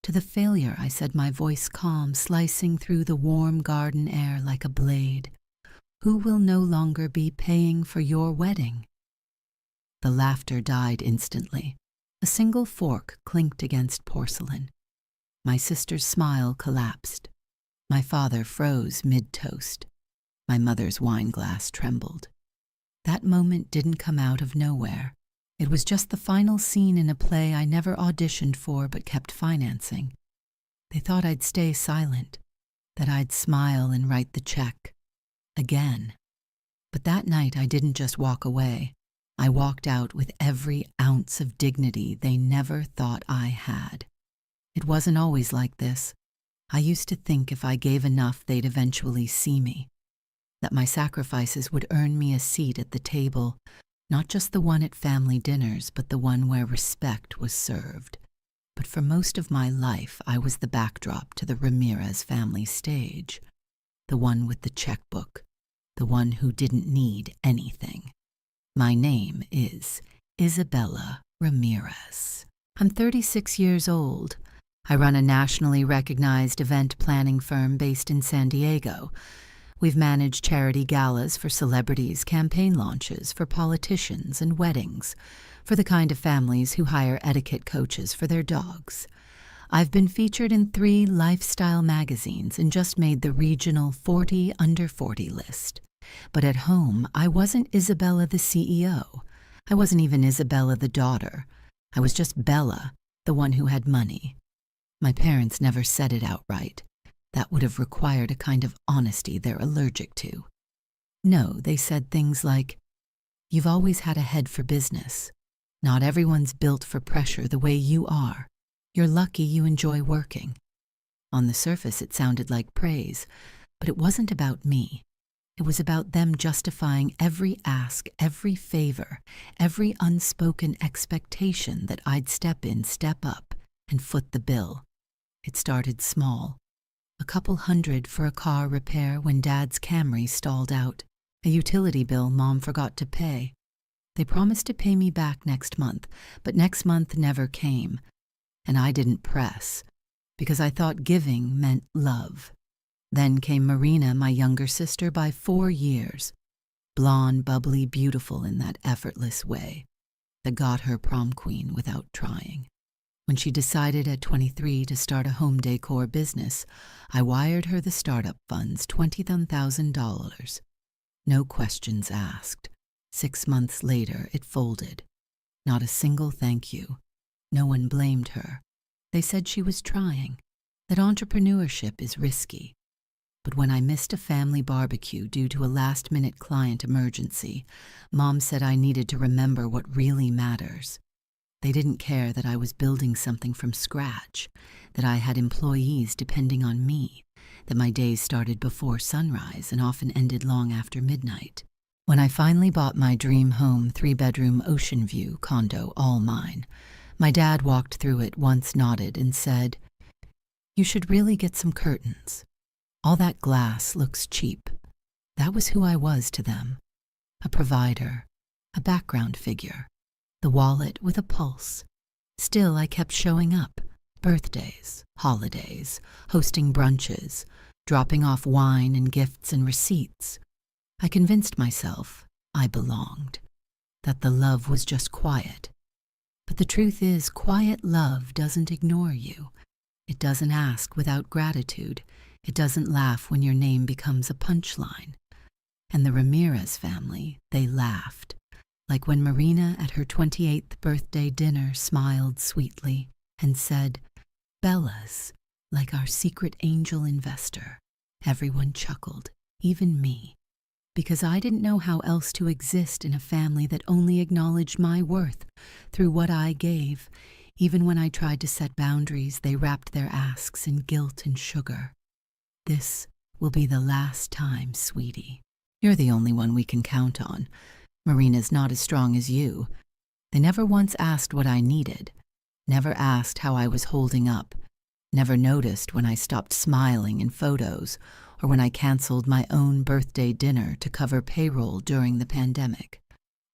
To the failure, I said, my voice calm, slicing through the warm garden air like a blade. Who will no longer be paying for your wedding? The laughter died instantly. A single fork clinked against porcelain. My sister's smile collapsed. My father froze mid-toast. My mother's wine glass trembled. That moment didn't come out of nowhere. It was just the final scene in a play I never auditioned for but kept financing. They thought I'd stay silent, that I'd smile and write the check. Again. But that night I didn't just walk away. I walked out with every ounce of dignity they never thought I had. It wasn't always like this. I used to think if I gave enough they'd eventually see me, that my sacrifices would earn me a seat at the table, not just the one at family dinners, but the one where respect was served. But for most of my life, I was the backdrop to the Ramirez family stage, the one with the checkbook, the one who didn't need anything. My name is Isabella Ramirez. I'm 36 years old. I run a nationally recognized event planning firm based in San Diego. We've managed charity galas for celebrities, campaign launches for politicians, and weddings for the kind of families who hire etiquette coaches for their dogs. I've been featured in 3 lifestyle magazines and just made the regional 40 under 40 list. But at home, I wasn't Isabella the CEO. I wasn't even Isabella the daughter. I was just Bella, the one who had money. My parents never said it outright. That would have required a kind of honesty they're allergic to. No, they said things like, "You've always had a head for business. Not everyone's built for pressure the way you are. You're lucky you enjoy working." On the surface, it sounded like praise, but it wasn't about me. It was about them justifying every ask, every favor, every unspoken expectation that I'd step in, step up, and foot the bill. It started small. A couple $100 for a car repair when Dad's Camry stalled out. A utility bill Mom forgot to pay. They promised to pay me back next month, but next month never came. And I didn't press, because I thought giving meant love. Then came Marina, my younger sister, by 4 years. Blonde, bubbly, beautiful in that effortless way that got her prom queen without trying. When she decided at 23 to start a home decor business, I wired her the startup funds, $21,000. No questions asked. 6 months later, it folded. Not a single thank you. No one blamed her. They said she was trying, that entrepreneurship is risky. But when I missed a family barbecue due to a last-minute client emergency, Mom said I needed to remember what really matters. They didn't care that I was building something from scratch, that I had employees depending on me, that my days started before sunrise and often ended long after midnight. When I finally bought my dream home, 3-bedroom ocean view condo, all mine, my dad walked through it once, nodded, and said, "You should really get some curtains. All that glass looks cheap." That was who I was to them. A provider, a background figure, the wallet with a pulse. Still, I kept showing up. Birthdays, holidays, hosting brunches, dropping off wine and gifts and receipts. I convinced myself I belonged, that the love was just quiet. But the truth is, quiet love doesn't ignore you. It doesn't ask without gratitude. It doesn't laugh when your name becomes a punchline. And the Ramirez family, they laughed, like when Marina at her 28th birthday dinner smiled sweetly and said, "Bella's like our secret angel investor." Everyone chuckled, even me, because I didn't know how else to exist in a family that only acknowledged my worth through what I gave. Even when I tried to set boundaries, they wrapped their asks in guilt and sugar. "This will be the last time, sweetie. You're the only one we can count on. Marina's not as strong as you." They never once asked what I needed, never asked how I was holding up, never noticed when I stopped smiling in photos or when I canceled my own birthday dinner to cover payroll during the pandemic.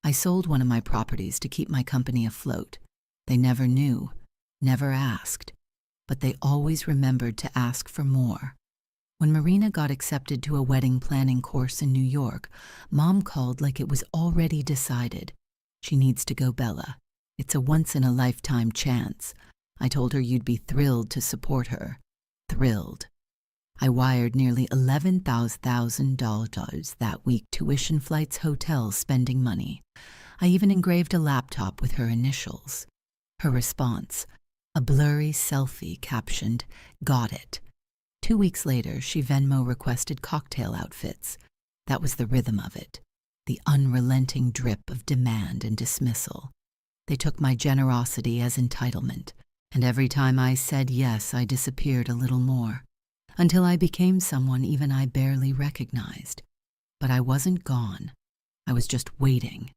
I sold one of my properties to keep my company afloat. They never knew, never asked. but they always remembered to ask for more. When Marina got accepted to a wedding planning course in New York, Mom called like it was already decided. She needs to go, Bella. It's a once-in-a-lifetime chance. I told her you'd be thrilled to support her. Thrilled. I wired nearly $11,000 that week, tuition, flights, hotels, spending money. I even engraved a laptop with her initials. Her response, a blurry selfie captioned, "Got it." 2 weeks later, she Venmo requested cocktail outfits. That was the rhythm of it, the unrelenting drip of demand and dismissal. They took my generosity as entitlement, and every time I said yes, I disappeared a little more, until I became someone even I barely recognized. But I wasn't gone. I was just waiting,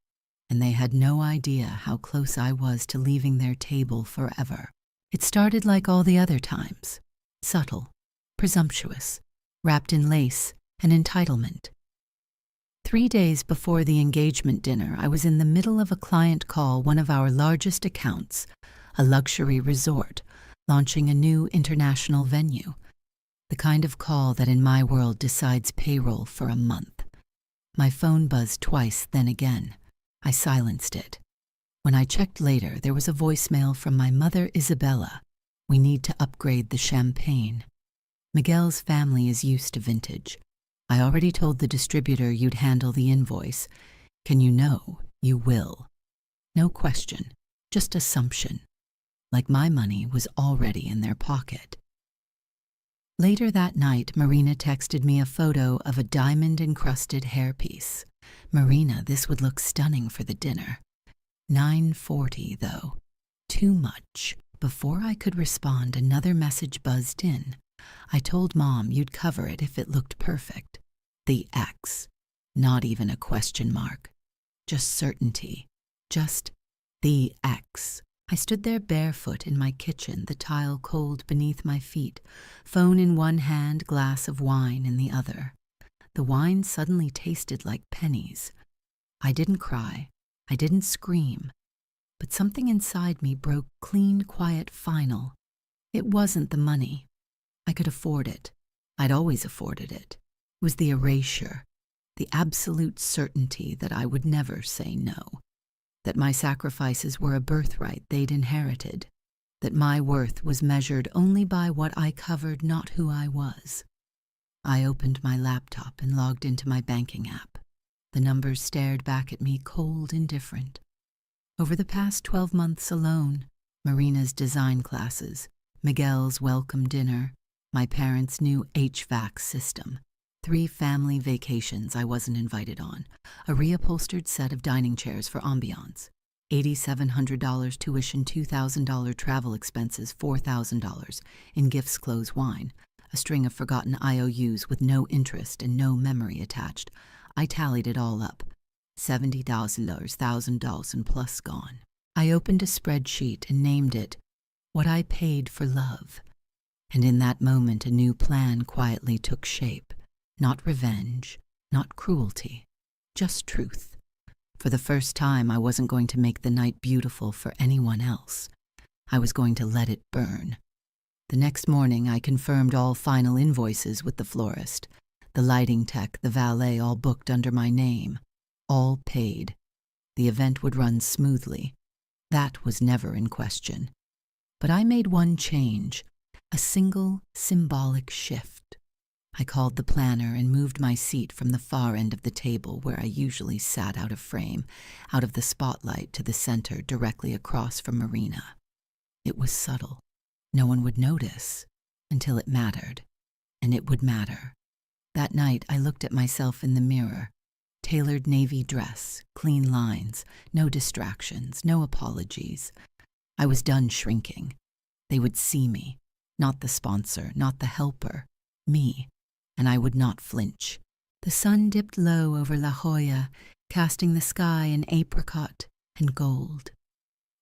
and they had no idea how close I was to leaving their table forever. It started like all the other times, subtle, presumptuous, wrapped in lace and entitlement. 3 days before the engagement dinner, I was in the middle of a client call, one of our largest accounts, a luxury resort, launching a new international venue. The kind of call that in my world decides payroll for a month. My phone buzzed twice, then again. I silenced it. When I checked later, there was a voicemail from my mother, Isabella. We need to upgrade the champagne. Miguel's family is used to vintage. I already told the distributor you'd handle the invoice. Can you know? You will. No question, just assumption. Like my money was already in their pocket. Later that night, Marina texted me a photo of a diamond-encrusted hairpiece. Marina, this would look stunning for the dinner. $9.40, though. Too much. Before I could respond, another message buzzed in. I told Mom you'd cover it if it looked perfect. The X. Not even a question mark. Just certainty. Just the X. I stood there barefoot in my kitchen, the tile cold beneath my feet, phone in one hand, glass of wine in the other. The wine suddenly tasted like pennies. I didn't cry. I didn't scream. But something inside me broke clean, quiet, final. It wasn't the money. I could afford it. I'd always afforded it. It was the erasure, the absolute certainty that I would never say no, that my sacrifices were a birthright they'd inherited, that my worth was measured only by what I covered, not who I was. I opened my laptop and logged into my banking app. The numbers stared back at me, cold, indifferent. Over the past 12 months alone, Marina's design classes, Miguel's welcome dinner, my parents' new HVAC system, 3 family vacations I wasn't invited on, a reupholstered set of dining chairs for ambiance, $8,700 tuition, $2,000 travel expenses, $4,000 in gifts, clothes, wine, a string of forgotten IOUs with no interest and no memory attached. I tallied it all up. $70,000, $1,000 and plus gone. I opened a spreadsheet and named it What I Paid for Love. And in that moment, a new plan quietly took shape. Not revenge, not cruelty, just truth. For the first time, I wasn't going to make the night beautiful for anyone else. I was going to let it burn. The next morning, I confirmed all final invoices with the florist. The lighting tech, the valet, all booked under my name. All paid. The event would run smoothly. That was never in question. But I made one change, a single symbolic shift. I called the planner and moved my seat from the far end of the table where I usually sat out of frame, out of the spotlight, to the center, directly across from Marina. It was subtle. No one would notice until it mattered, and it would matter. That night, I looked at myself in the mirror. Tailored navy dress, clean lines, no distractions, no apologies. I was done shrinking. They would see me, not the sponsor, not the helper, me, and I would not flinch. The sun dipped low over La Jolla, casting the sky in apricot and gold.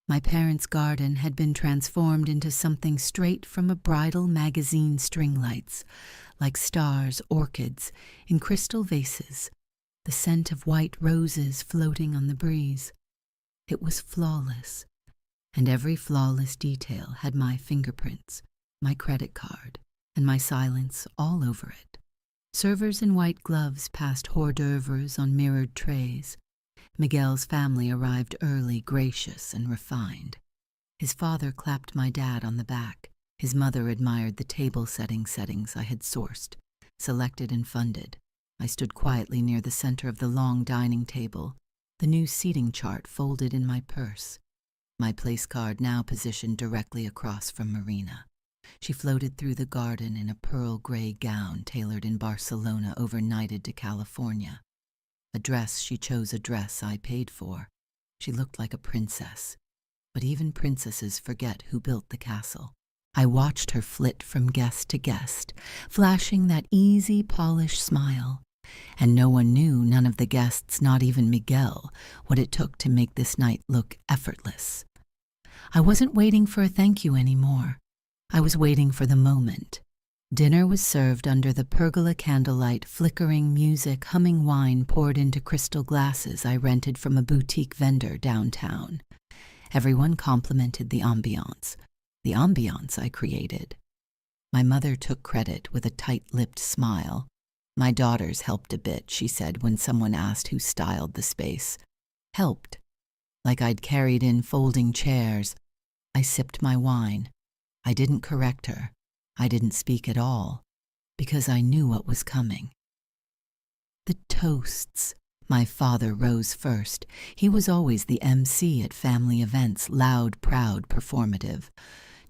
My parents' garden had been transformed into something straight from a bridal magazine, string lights, like stars, orchids, in crystal vases, the scent of white roses floating on the breeze. It was flawless, and every flawless detail had my fingerprints, my credit card, and my silence all over it. Servers in white gloves passed hors d'oeuvres on mirrored trays. Miguel's family arrived early, gracious and refined. His father clapped my dad on the back. His mother admired the table settings I had sourced, selected and funded. I stood quietly near the center of the long dining table, the new seating chart folded in my purse, my place card now positioned directly across from Marina. She floated through the garden in a pearl gray gown tailored in Barcelona overnighted to California. A dress I paid for. She looked like a princess. But even princesses forget who built the castle. I watched her flit from guest to guest, flashing that easy, polished smile. And no one knew, none of the guests, not even Miguel, what it took to make this night look effortless. I wasn't waiting for a thank you anymore. I was waiting for the moment. Dinner was served under the pergola candlelight, flickering music, humming wine poured into crystal glasses I rented from a boutique vendor downtown. Everyone complimented the ambiance I created. My mother took credit with a tight-lipped smile. My daughters helped a bit, she said when someone asked who styled the space. Helped. Like I'd carried in folding chairs. I sipped my wine. I didn't correct her. I didn't speak at all, because I knew what was coming. The toasts. My father rose first. He was always the MC at family events, loud, proud, performative.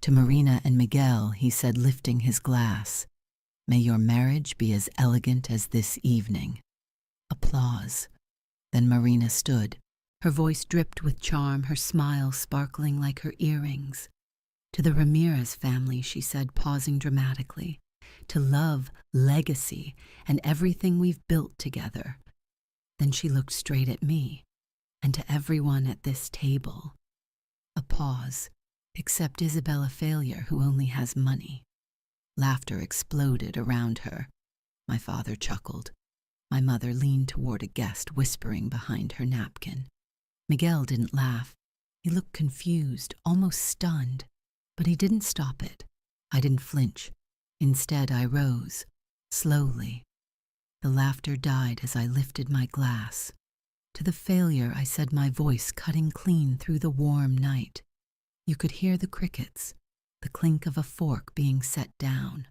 To Marina and Miguel, he said, lifting his glass, "May your marriage be as elegant as this evening." Applause. Then Marina stood. Her voice dripped with charm, her smile sparkling like her earrings. "To the Ramirez family," she said, pausing dramatically, "to love, legacy, and everything we've built together." Then she looked straight at me, "and to everyone at this table." A pause, except Isabella Failure, who only has money. Laughter exploded around her. My father chuckled. My mother leaned toward a guest, whispering behind her napkin. Miguel didn't laugh. He looked confused, almost stunned. But he didn't stop it. I didn't flinch. Instead, I rose, slowly. The laughter died as I lifted my glass. To the failure, I said, my voice cutting clean through the warm night. You could hear the crickets, the clink of a fork being set down.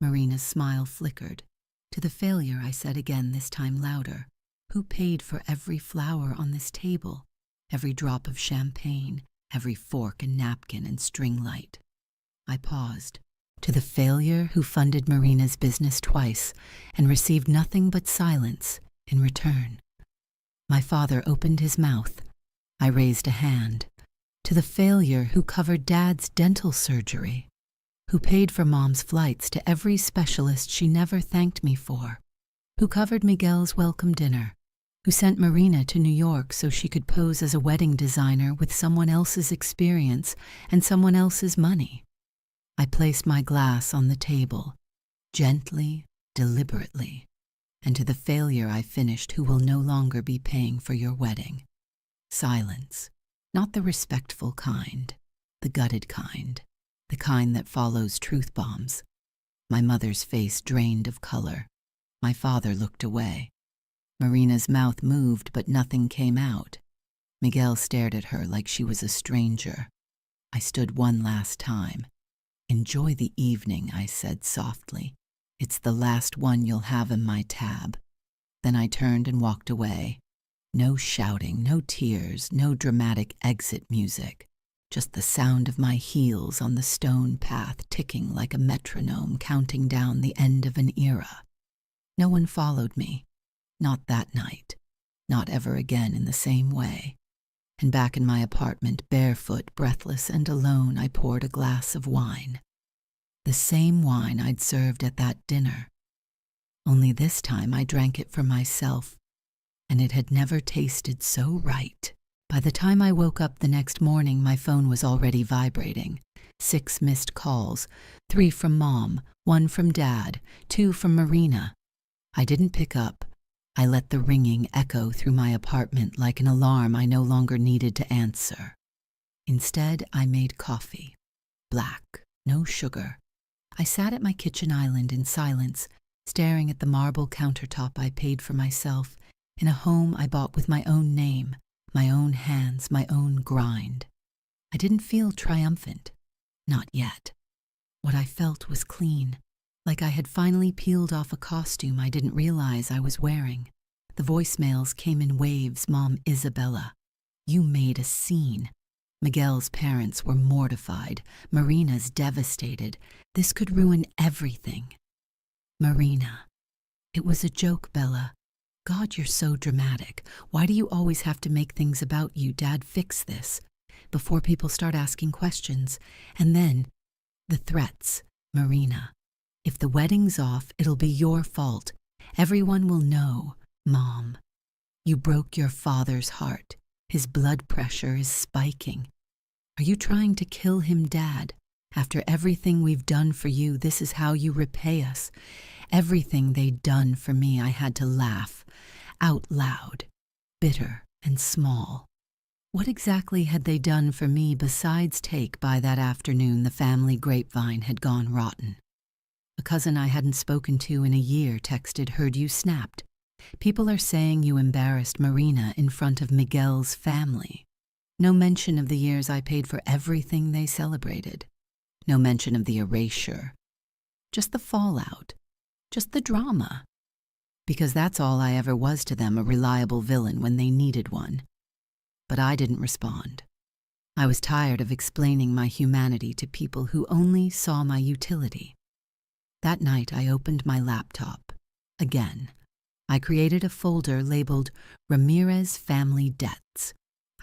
Marina's smile flickered. To the failure, I said again, this time louder. Who paid for every flower on this table, every drop of champagne, every fork and napkin and string light? I paused. To the failure who funded Marina's business twice and received nothing but silence in return. My father opened his mouth. I raised a hand. To the failure who covered Dad's dental surgery, who paid for Mom's flights to every specialist she never thanked me for, who covered Miguel's welcome dinner, who sent Marina to New York so she could pose as a wedding designer with someone else's experience and someone else's money. I placed my glass on the table, gently, deliberately, and to the failure I finished, who will no longer be paying for your wedding. Silence, not the respectful kind, the gutted kind, the kind that follows truth bombs. My mother's face drained of color. My father looked away. Marina's mouth moved, but nothing came out. Miguel stared at her like she was a stranger. I stood one last time. Enjoy the evening, I said softly. It's the last one you'll have in my tab. Then I turned and walked away. No shouting, no tears, no dramatic exit music. Just the sound of my heels on the stone path ticking like a metronome, counting down the end of an era. No one followed me. Not that night. Not ever again in the same way. And back in my apartment, barefoot, breathless, and alone, I poured a glass of wine. The same wine I'd served at that dinner. Only this time I drank it for myself, and it had never tasted so right. By the time I woke up the next morning, my phone was already vibrating. 6 missed calls, 3 from Mom, 1 from Dad, 2 from Marina. I didn't pick up. I let the ringing echo through my apartment like an alarm I no longer needed to answer. Instead, I made coffee. Black, no sugar, I sat at my kitchen island in silence, staring at the marble countertop I paid for myself, in a home I bought with my own name, my own hands, my own grind. I didn't feel triumphant. Not yet. What I felt was clean, like I had finally peeled off a costume I didn't realize I was wearing. The voicemails came in waves. Mom, Isabella, you made a scene. Miguel's parents were mortified. Marina's devastated. This could ruin everything. Marina. It was a joke, Bella. God, you're so dramatic. Why do you always have to make things about you? Dad, fix this before people start asking questions. And then, the threats. Marina. If the wedding's off, it'll be your fault. Everyone will know. Mom. You broke your father's heart. His blood pressure is spiking. Are you trying to kill him, Dad? After everything we've done for you, this is how you repay us. Everything they'd done for me, I had to laugh. Out loud. Bitter and small. What exactly had they done for me besides take by that afternoon the family grapevine had gone rotten? A cousin I hadn't spoken to in a year texted, heard you snapped. People are saying you embarrassed Marina in front of Miguel's family. No mention of the years I paid for everything they celebrated. No mention of the erasure. Just the fallout. Just the drama. Because that's all I ever was to them, a reliable villain when they needed one. But I didn't respond. I was tired of explaining my humanity to people who only saw my utility. That night I opened my laptop. Again. I created a folder labeled Ramirez Family Debts.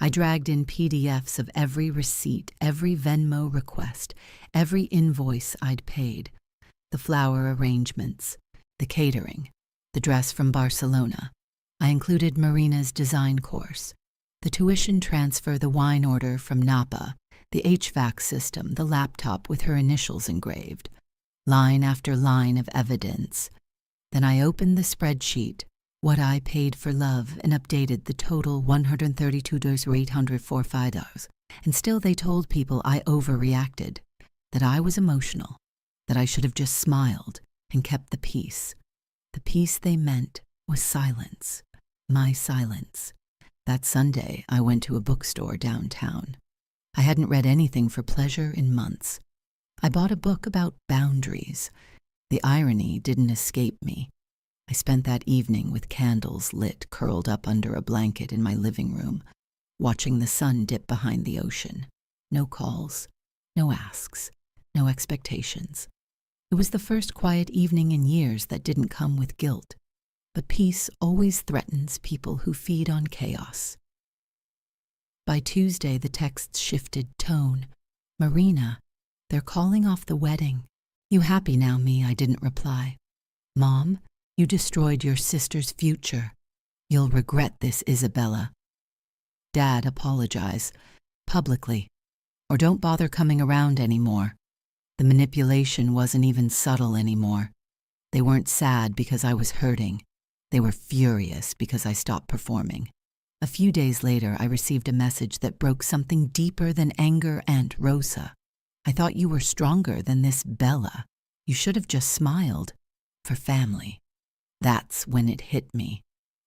I dragged in PDFs of every receipt, every Venmo request, every invoice I'd paid, the flower arrangements, the catering, the dress from Barcelona. I included Marina's design course, the tuition transfer, the wine order from Napa, the HVAC system, the laptop with her initials engraved, line after line of evidence. Then I opened the spreadsheet, what I paid for love, and updated the total $132,845. And still they told people I overreacted, that I was emotional, that I should have just smiled and kept the peace. The peace they meant was silence, my silence. That Sunday I went to a bookstore downtown. I hadn't read anything for pleasure in months. I bought a book about boundaries. The irony didn't escape me. I spent that evening with candles lit, curled up under a blanket in my living room, watching the sun dip behind the ocean. No calls, no asks, no expectations. It was the first quiet evening in years that didn't come with guilt. But peace always threatens people who feed on chaos. By Tuesday, the texts shifted tone. Marina, they're calling off the wedding. You happy now, me? I didn't reply. Mom, you destroyed your sister's future. You'll regret this, Isabella. Dad, apologize. Publicly. Or don't bother coming around anymore. The manipulation wasn't even subtle anymore. They weren't sad because I was hurting. They were furious because I stopped performing. A few days later, I received a message that broke something deeper than anger. Aunt Rosa. I thought you were stronger than this Bella. You should have just smiled. For family. That's when it hit me.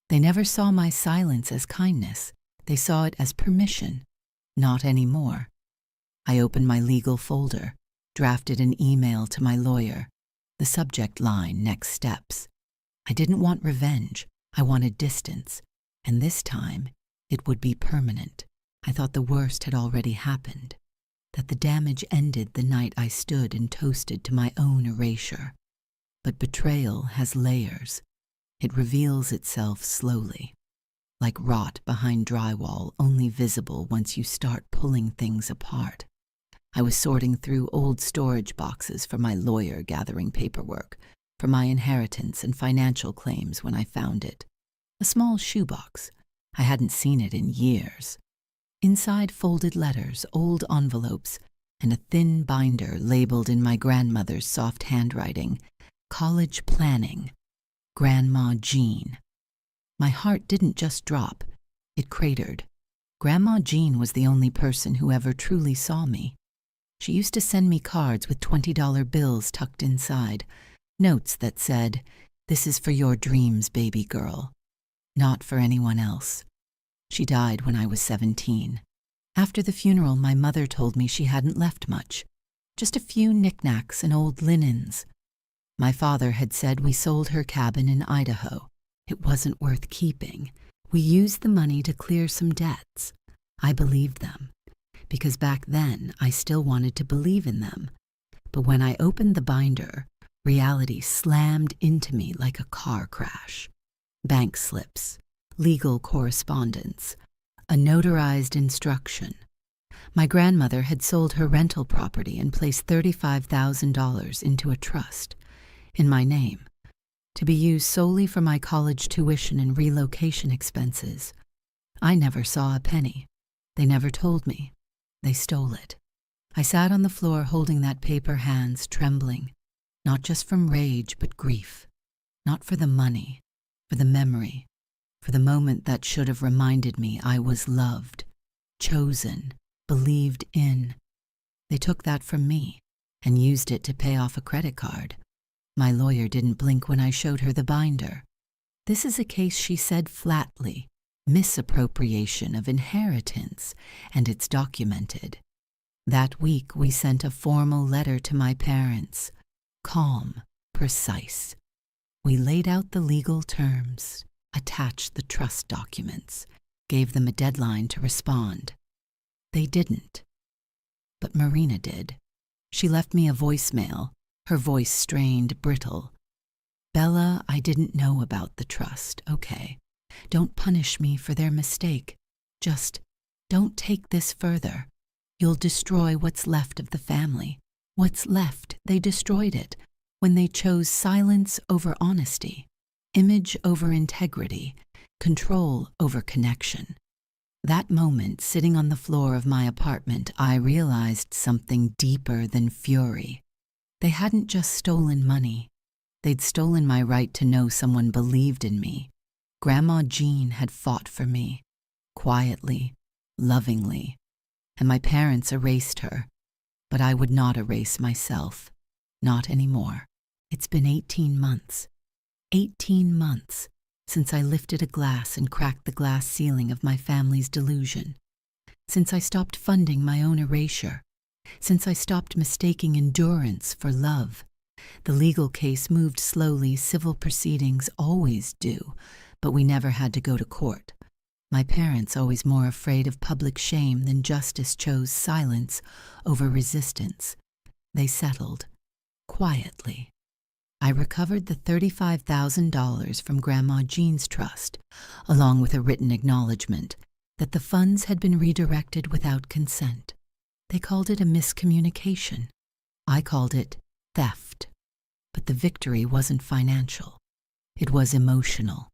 They never saw my silence as kindness. They saw it as permission. Not anymore. I opened my legal folder, drafted an email to my lawyer. The subject line, next steps. I didn't want revenge. I wanted distance. And this time, it would be permanent. I thought the worst had already happened. That the damage ended the night I stood and toasted to my own erasure. But betrayal has layers. It reveals itself slowly. Like rot behind drywall, only visible once you start pulling things apart. I was sorting through old storage boxes for my lawyer, gathering paperwork, for my inheritance and financial claims when I found it. A small shoebox. I hadn't seen it in years. Inside folded letters, old envelopes, and a thin binder labeled in my grandmother's soft handwriting, College Planning, Grandma Jean. My heart didn't just drop, it cratered. Grandma Jean was the only person who ever truly saw me. She used to send me cards with $20 bills tucked inside, notes that said, "This is for your dreams, baby girl," not for anyone else. She died when I was 17. After the funeral, my mother told me she hadn't left much, just a few knickknacks and old linens. My father had said we sold her cabin in Idaho. It wasn't worth keeping. We used the money to clear some debts. I believed them, because back then I still wanted to believe in them. But when I opened the binder, reality slammed into me like a car crash. Bank slips, legal correspondence, a notarized instruction. My grandmother had sold her rental property and placed $35,000 into a trust, in my name, to be used solely for my college tuition and relocation expenses. I never saw a penny. They never told me. They stole it. I sat on the floor holding that paper, hands trembling, not just from rage but grief, not for the money, for the memory, for the moment that should have reminded me I was loved, chosen, believed in. They took that from me and used it to pay off a credit card. My lawyer didn't blink when I showed her the binder. This is a case, she said flatly, misappropriation of inheritance, and it's documented. That week we sent a formal letter to my parents, calm, precise. We laid out the legal terms, attached the trust documents, gave them a deadline to respond. They didn't. But Marina did. She left me a voicemail, her voice strained, brittle. "Bella, I didn't know about the trust, okay? Don't punish me for their mistake. Just don't take this further. You'll destroy what's left of the family. What's left, they destroyed it when they chose silence over honesty, image over integrity, control over connection." That moment, sitting on the floor of my apartment, I realized something deeper than fury. They hadn't just stolen money. They'd stolen my right to know someone believed in me. Grandma Jean had fought for me, quietly, lovingly, and my parents erased her. But I would not erase myself. Not anymore. It's been 18 months. 18 months since I lifted a glass and cracked the glass ceiling of my family's delusion. Since I stopped funding my own erasure. Since I stopped mistaking endurance for love. The legal case moved slowly, civil proceedings always do, but we never had to go to court. My parents, always more afraid of public shame than justice, chose silence over resistance. They settled, quietly. I recovered the $35,000 from Grandma Jean's trust, along with a written acknowledgement that the funds had been redirected without consent. They called it a miscommunication. I called it theft. But the victory wasn't financial. It was emotional.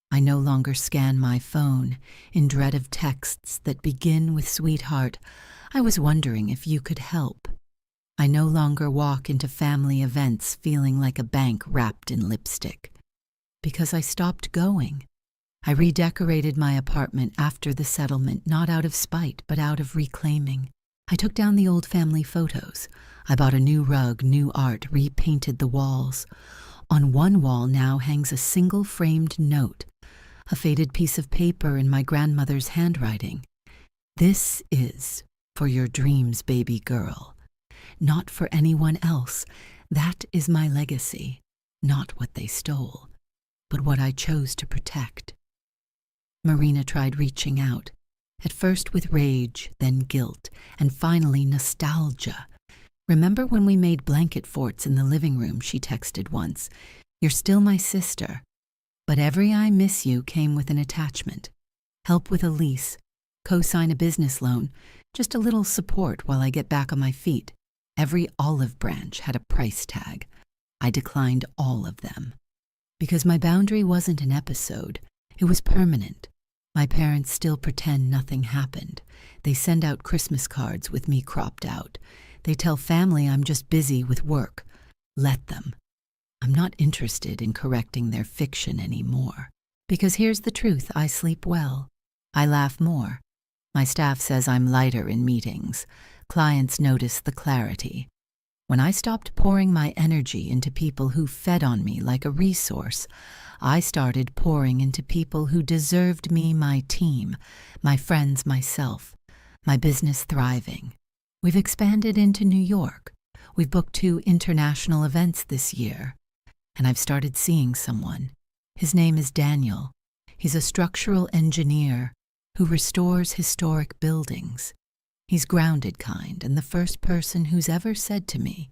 I no longer scan my phone in dread of texts that begin with "Sweetheart, I was wondering if you could help." I no longer walk into family events feeling like a bank wrapped in lipstick. Because I stopped going. I redecorated my apartment after the settlement, not out of spite, but out of reclaiming. I took down the old family photos. I bought a new rug, new art, repainted the walls. On one wall now hangs a single framed note, a faded piece of paper in my grandmother's handwriting. "This is for your dreams, baby girl. Not for anyone else. That is my legacy. Not what they stole, but what I chose to protect." Marina tried reaching out, at first with rage, then guilt, and finally nostalgia. "Remember when we made blanket forts in the living room?" she texted once. "You're still my sister." But every "I miss you" came with an attachment. Help with a lease, co-sign a business loan, just a little support while I get back on my feet. Every olive branch had a price tag. I declined all of them. Because my boundary wasn't an episode, it was permanent. My parents still pretend nothing happened. They send out Christmas cards with me cropped out. They tell family I'm just busy with work. Let them. I'm not interested in correcting their fiction anymore. Because here's the truth, I sleep well. I laugh more. My staff says I'm lighter in meetings. Clients notice the clarity. When I stopped pouring my energy into people who fed on me like a resource, I started pouring into people who deserved me, my team, my friends, myself, my business thriving. We've expanded into New York. We've booked 2 international events this year. And I've started seeing someone. His name is Daniel. He's a structural engineer who restores historic buildings. He's grounded kind and the first person who's ever said to me,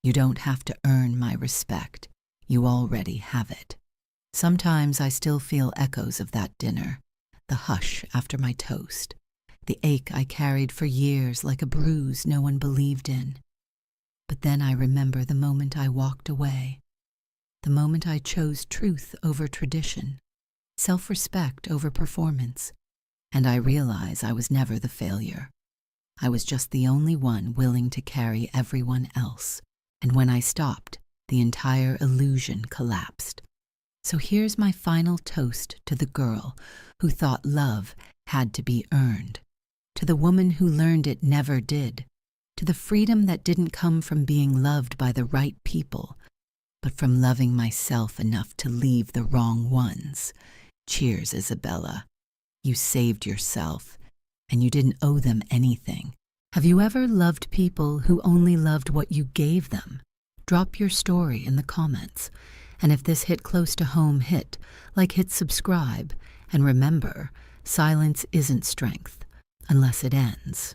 "You don't have to earn my respect. You already have it." Sometimes I still feel echoes of that dinner, the hush after my toast, the ache I carried for years like a bruise no one believed in. But then I remember the moment I walked away, the moment I chose truth over tradition, self-respect over performance, and I realize I was never the failure. I was just the only one willing to carry everyone else. And when I stopped, the entire illusion collapsed. So here's my final toast to the girl who thought love had to be earned, to the woman who learned it never did, to the freedom that didn't come from being loved by the right people, but from loving myself enough to leave the wrong ones. Cheers, Isabella. You saved yourself, and you didn't owe them anything. Have you ever loved people who only loved what you gave them? Drop your story in the comments. And if this hit close to home, hit subscribe. And remember, silence isn't strength unless it ends.